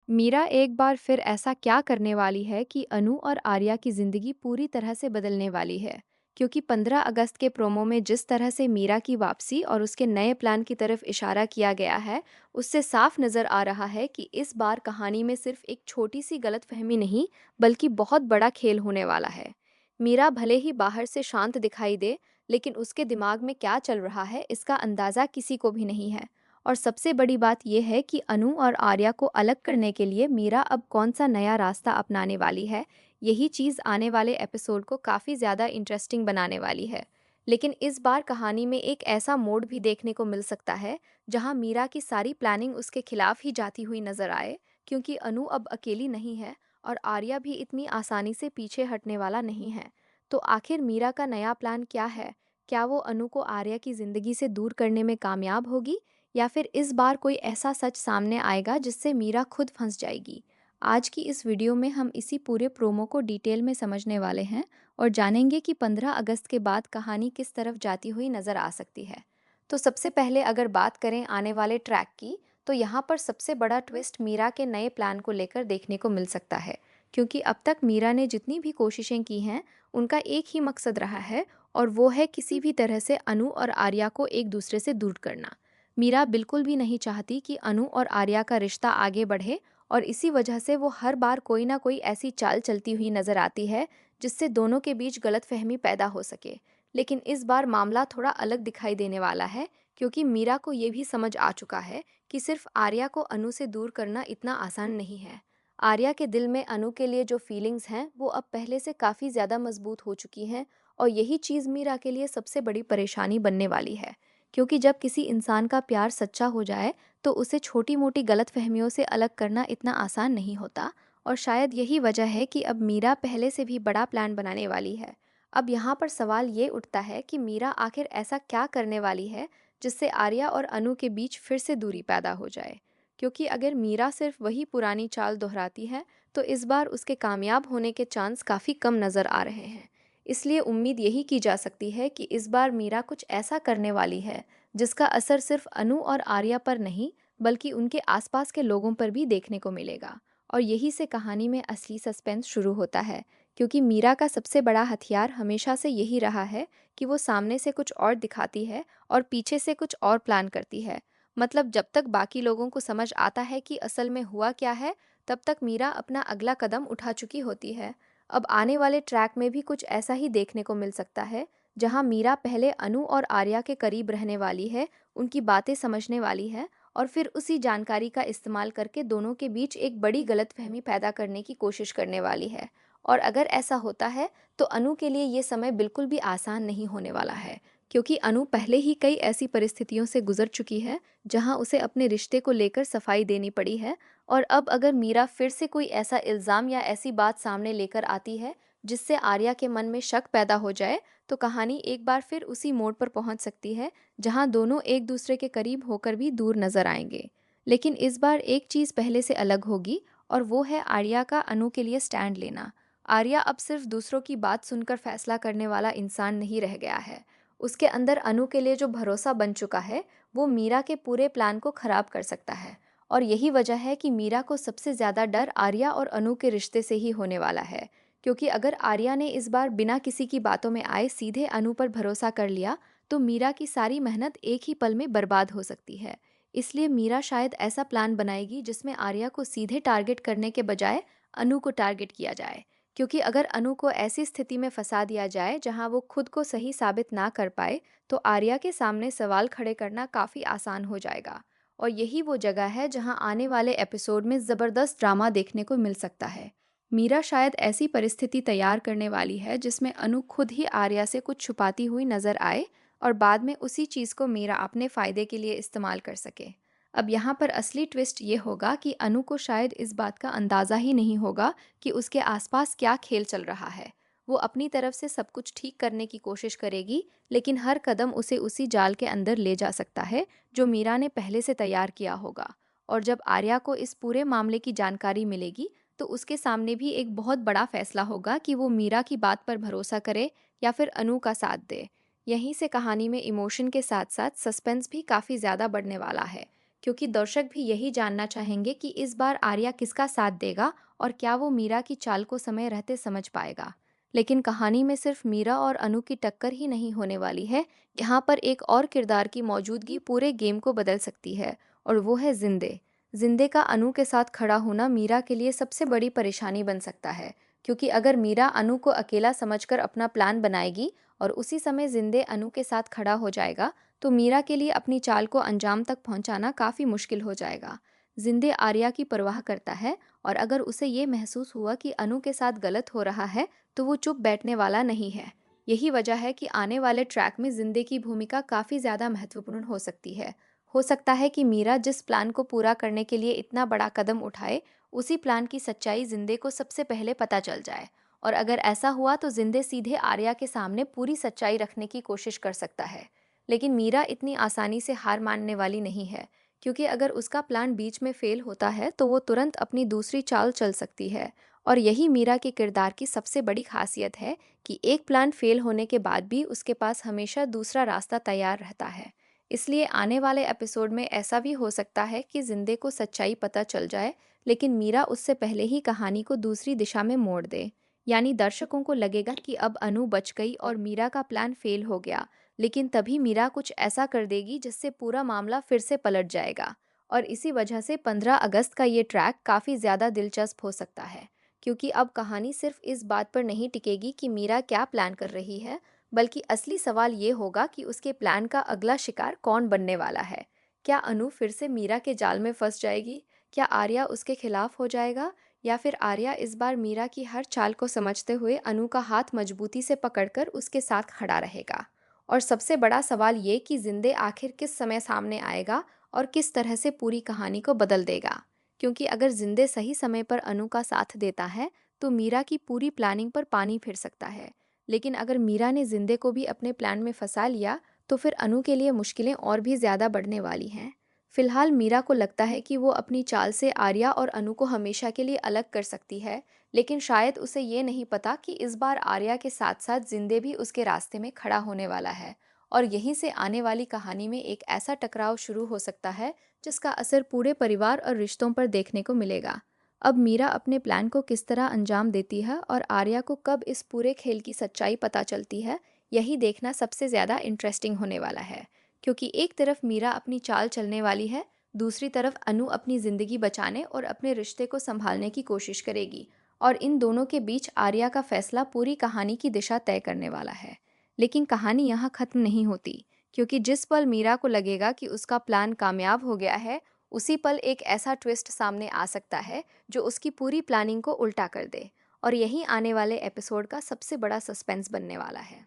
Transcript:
मीरा एक बार फिर ऐसा क्या करने वाली है कि अनु और आर्या की जिंदगी पूरी तरह से बदलने वाली है। क्योंकि 15 अगस्त के प्रोमो में जिस तरह से मीरा की वापसी और उसके नए प्लान की तरफ इशारा किया गया है, उससे साफ नजर आ रहा है कि इस बार कहानी में सिर्फ एक छोटी सी गलतफहमी नहीं, बल्कि बहुत बड़ा खेल होने वाला है। मीरा भले ही बाहर से शांत दिखाई दे, लेकिन उसके दिमाग में क्या चल रहा है इसका अंदाजा किसी को भी नहीं है। और सबसे बड़ी बात यह है कि अनु और आर्या को अलग करने के लिए मीरा अब कौन सा नया रास्ता अपनाने वाली है। यही चीज़ आने वाले एपिसोड को काफ़ी ज़्यादा इंटरेस्टिंग बनाने वाली है। लेकिन इस बार कहानी में एक ऐसा मोड़ भी देखने को मिल सकता है जहां मीरा की सारी प्लानिंग उसके खिलाफ ही जाती हुई नजर आए, क्योंकि अनु अब अकेली नहीं है और आर्या भी इतनी आसानी से पीछे हटने वाला नहीं है। तो आखिर मीरा का नया प्लान क्या है? क्या वो अनु को आर्या की ज़िंदगी से दूर करने में कामयाब होगी, या फिर इस बार कोई ऐसा सच सामने आएगा जिससे मीरा खुद फंस जाएगी? आज की इस वीडियो में हम इसी पूरे प्रोमो को डिटेल में समझने वाले हैं और जानेंगे कि 15 अगस्त के बाद कहानी किस तरफ जाती हुई नजर आ सकती है। तो सबसे पहले अगर बात करें आने वाले ट्रैक की, तो यहाँ पर सबसे बड़ा ट्विस्ट मीरा के नए प्लान को लेकर देखने को मिल सकता है। क्योंकि अब तक मीरा ने जितनी भी कोशिशें की हैं, उनका एक ही मकसद रहा है, और वो है किसी भी तरह से अनु और आर्या को एक दूसरे से दूर करना। मीरा बिल्कुल भी नहीं चाहती कि अनु और आर्या का रिश्ता आगे बढ़े, और इसी वजह से वो हर बार कोई ना कोई ऐसी चाल चलती हुई नजर आती है जिससे दोनों के बीच गलतफहमी पैदा हो सके। लेकिन इस बार मामला थोड़ा अलग दिखाई देने वाला है, क्योंकि मीरा को ये भी समझ आ चुका है कि सिर्फ आर्या को अनु से दूर करना इतना आसान नहीं है। आर्या के दिल में अनु के लिए जो फीलिंग्स हैं वो अब पहले से काफ़ी ज़्यादा मजबूत हो चुकी हैं, और यही चीज़ मीरा के लिए सबसे बड़ी परेशानी बनने वाली है। क्योंकि जब किसी इंसान का प्यार सच्चा हो जाए, तो उसे छोटी मोटी गलतफहमियों से अलग करना इतना आसान नहीं होता। और शायद यही वजह है कि अब मीरा पहले से भी बड़ा प्लान बनाने वाली है। अब यहाँ पर सवाल ये उठता है कि मीरा आखिर ऐसा क्या करने वाली है जिससे आर्या और अनु के बीच फिर से दूरी पैदा हो जाए। क्योंकि अगर मीरा सिर्फ वही पुरानी चाल दोहराती है, तो इस बार उसके कामयाब होने के चांस काफ़ी कम नज़र आ रहे हैं। इसलिए उम्मीद यही की जा सकती है कि इस बार मीरा कुछ ऐसा करने वाली है जिसका असर सिर्फ अनु और आर्या पर नहीं, बल्कि उनके आसपास के लोगों पर भी देखने को मिलेगा। और यही से कहानी में असली सस्पेंस शुरू होता है। क्योंकि मीरा का सबसे बड़ा हथियार हमेशा से यही रहा है कि वो सामने से कुछ और दिखाती है और पीछे से कुछ और प्लान करती है। मतलब जब तक बाकी लोगों को समझ आता है कि असल में हुआ क्या है, तब तक मीरा अपना अगला कदम उठा चुकी होती है। अब आने वाले ट्रैक में भी कुछ ऐसा ही देखने को मिल सकता है, जहां मीरा पहले अनु और आर्या के करीब रहने वाली है, उनकी बातें समझने वाली है, और फिर उसी जानकारी का इस्तेमाल करके दोनों के बीच एक बड़ी गलतफहमी पैदा करने की कोशिश करने वाली है। और अगर ऐसा होता है, तो अनु के लिए ये समय बिल्कुल भी आसान नहीं होने वाला है। क्योंकि अनु पहले ही कई ऐसी परिस्थितियों से गुजर चुकी है जहां उसे अपने रिश्ते को लेकर सफाई देनी पड़ी है। और अब अगर मीरा फिर से कोई ऐसा इल्ज़ाम या ऐसी बात सामने लेकर आती है जिससे आर्या के मन में शक पैदा हो जाए, तो कहानी एक बार फिर उसी मोड़ पर पहुंच सकती है जहां दोनों एक दूसरे के करीब होकर भी दूर नजर आएंगे। लेकिन इस बार एक चीज़ पहले से अलग होगी, और वो है आर्या का अनु के लिए स्टैंड लेना। आर्या अब सिर्फ दूसरों की बात सुनकर फैसला करने वाला इंसान नहीं रह गया है। उसके अंदर अनु के लिए जो भरोसा बन चुका है, वो मीरा के पूरे प्लान को खराब कर सकता है। और यही वजह है कि मीरा को सबसे ज़्यादा डर आर्या और अनु के रिश्ते से ही होने वाला है। क्योंकि अगर आर्या ने इस बार बिना किसी की बातों में आए सीधे अनु पर भरोसा कर लिया, तो मीरा की सारी मेहनत एक ही पल में बर्बाद हो सकती है। इसलिए मीरा शायद ऐसा प्लान बनाएगी जिसमें आर्या को सीधे टारगेट करने के बजाय अनु को टारगेट किया जाए। क्योंकि अगर अनु को ऐसी स्थिति में फंसा दिया जाए जहां वो खुद को सही साबित ना कर पाए, तो आर्या के सामने सवाल खड़े करना काफ़ी आसान हो जाएगा। और यही वो जगह है जहां आने वाले एपिसोड में ज़बरदस्त ड्रामा देखने को मिल सकता है। मीरा शायद ऐसी परिस्थिति तैयार करने वाली है जिसमें अनु खुद ही आर्या से कुछ छुपाती हुई नजर आए, और बाद में उसी चीज़ को मीरा अपने फ़ायदे के लिए इस्तेमाल कर सके। अब यहाँ पर असली ट्विस्ट ये होगा कि अनु को शायद इस बात का अंदाज़ा ही नहीं होगा कि उसके आसपास क्या खेल चल रहा है। वो अपनी तरफ से सब कुछ ठीक करने की कोशिश करेगी, लेकिन हर कदम उसे उसी जाल के अंदर ले जा सकता है जो मीरा ने पहले से तैयार किया होगा। और जब आर्या को इस पूरे मामले की जानकारी मिलेगी, तो उसके सामने भी एक बहुत बड़ा फैसला होगा कि वो मीरा की बात पर भरोसा करे या फिर अनु का साथ दे। यहीं से कहानी में इमोशन के साथ साथ सस्पेंस भी काफ़ी ज़्यादा बढ़ने वाला है। क्योंकि दर्शक भी यही जानना चाहेंगे कि इस बार आर्या किसका साथ देगा और क्या वो मीरा की चाल को समय रहते समझ पाएगा। लेकिन कहानी में सिर्फ मीरा और अनु की टक्कर ही नहीं होने वाली है। यहाँ पर एक और किरदार की मौजूदगी पूरे गेम को बदल सकती है, और वो है जिंदे। जिंदे का अनु के साथ खड़ा होना मीरा के लिए सबसे बड़ी परेशानी बन सकता है, क्योंकि अगर मीरा अनु को अकेला समझकर अपना प्लान बनाएगी और उसी समय जिंदे अनु के साथ खड़ा हो जाएगा, तो मीरा के लिए अपनी चाल को अंजाम तक पहुंचाना काफ़ी मुश्किल हो जाएगा। जिंदे आर्या की परवाह करता है, और अगर उसे ये महसूस हुआ कि अनु के साथ गलत हो रहा है, तो वो चुप बैठने वाला नहीं है। यही वजह है कि आने वाले ट्रैक में जिंदे की भूमिका काफ़ी ज़्यादा महत्वपूर्ण हो सकती है। हो सकता है कि मीरा जिस प्लान को पूरा करने के लिए इतना बड़ा कदम उठाए, उसी प्लान की सच्चाई जिंदे को सबसे पहले पता चल जाए। और अगर ऐसा हुआ तो जिंदे सीधे आर्या के सामने पूरी सच्चाई रखने की कोशिश कर सकता है। लेकिन मीरा इतनी आसानी से हार मानने वाली नहीं है, क्योंकि अगर उसका प्लान बीच में फेल होता है तो वो तुरंत अपनी दूसरी चाल चल सकती है। और यही मीरा के किरदार की सबसे बड़ी खासियत है कि एक प्लान फेल होने के बाद भी उसके पास हमेशा दूसरा रास्ता तैयार रहता है। इसलिए आने वाले एपिसोड में ऐसा भी हो सकता है कि जिंदे को सच्चाई पता चल जाए, लेकिन मीरा उससे पहले ही कहानी को दूसरी दिशा में मोड़ दे। यानी दर्शकों को लगेगा कि अब अनु बच गई और मीरा का प्लान फेल हो गया, लेकिन तभी मीरा कुछ ऐसा कर देगी जिससे पूरा मामला फिर से पलट जाएगा। और इसी वजह से 15 अगस्त का ये ट्रैक काफ़ी ज़्यादा दिलचस्प हो सकता है, क्योंकि अब कहानी सिर्फ इस बात पर नहीं टिकेगी कि मीरा क्या प्लान कर रही है, बल्कि असली सवाल ये होगा कि उसके प्लान का अगला शिकार कौन बनने वाला है। क्या अनु फिर से मीरा के जाल में फंस जाएगी? क्या आर्या उसके खिलाफ हो जाएगा? या फिर आर्या इस बार मीरा की हर चाल को समझते हुए अनु का हाथ मजबूती से पकड़कर उसके साथ खड़ा रहेगा? और सबसे बड़ा सवाल ये कि जिंदे आखिर किस समय सामने आएगा और किस तरह से पूरी कहानी को बदल देगा। क्योंकि अगर जिंदे सही समय पर अनु का साथ देता है तो मीरा की पूरी प्लानिंग पर पानी फिर सकता है। लेकिन अगर मीरा ने जिंदे को भी अपने प्लान में फंसा लिया तो फिर अनु के लिए मुश्किलें और भी ज़्यादा बढ़ने वाली हैं। फिलहाल मीरा को लगता है कि वो अपनी चाल से आर्या और अनु को हमेशा के लिए अलग कर सकती है, लेकिन शायद उसे ये नहीं पता कि इस बार आर्या के साथ साथ जिंदे भी उसके रास्ते में खड़ा होने वाला है। और यहीं से आने वाली कहानी में एक ऐसा टकराव शुरू हो सकता है जिसका असर पूरे परिवार और रिश्तों पर देखने को मिलेगा। अब मीरा अपने प्लान को किस तरह अंजाम देती है और आर्या को कब इस पूरे खेल की सच्चाई पता चलती है, यही देखना सबसे ज़्यादा इंटरेस्टिंग होने वाला है। क्योंकि एक तरफ मीरा अपनी चाल चलने वाली है, दूसरी तरफ अनु अपनी ज़िंदगी बचाने और अपने रिश्ते को संभालने की कोशिश करेगी। और इन दोनों के बीच आर्या का फैसला पूरी कहानी की दिशा तय करने वाला है। लेकिन कहानी यहाँ ख़त्म नहीं होती, क्योंकि जिस पल मीरा को लगेगा कि उसका प्लान कामयाब हो गया है, उसी पल एक ऐसा ट्विस्ट सामने आ सकता है जो उसकी पूरी प्लानिंग को उल्टा कर दे। और यही आने वाले एपिसोड का सबसे बड़ा सस्पेंस बनने वाला है।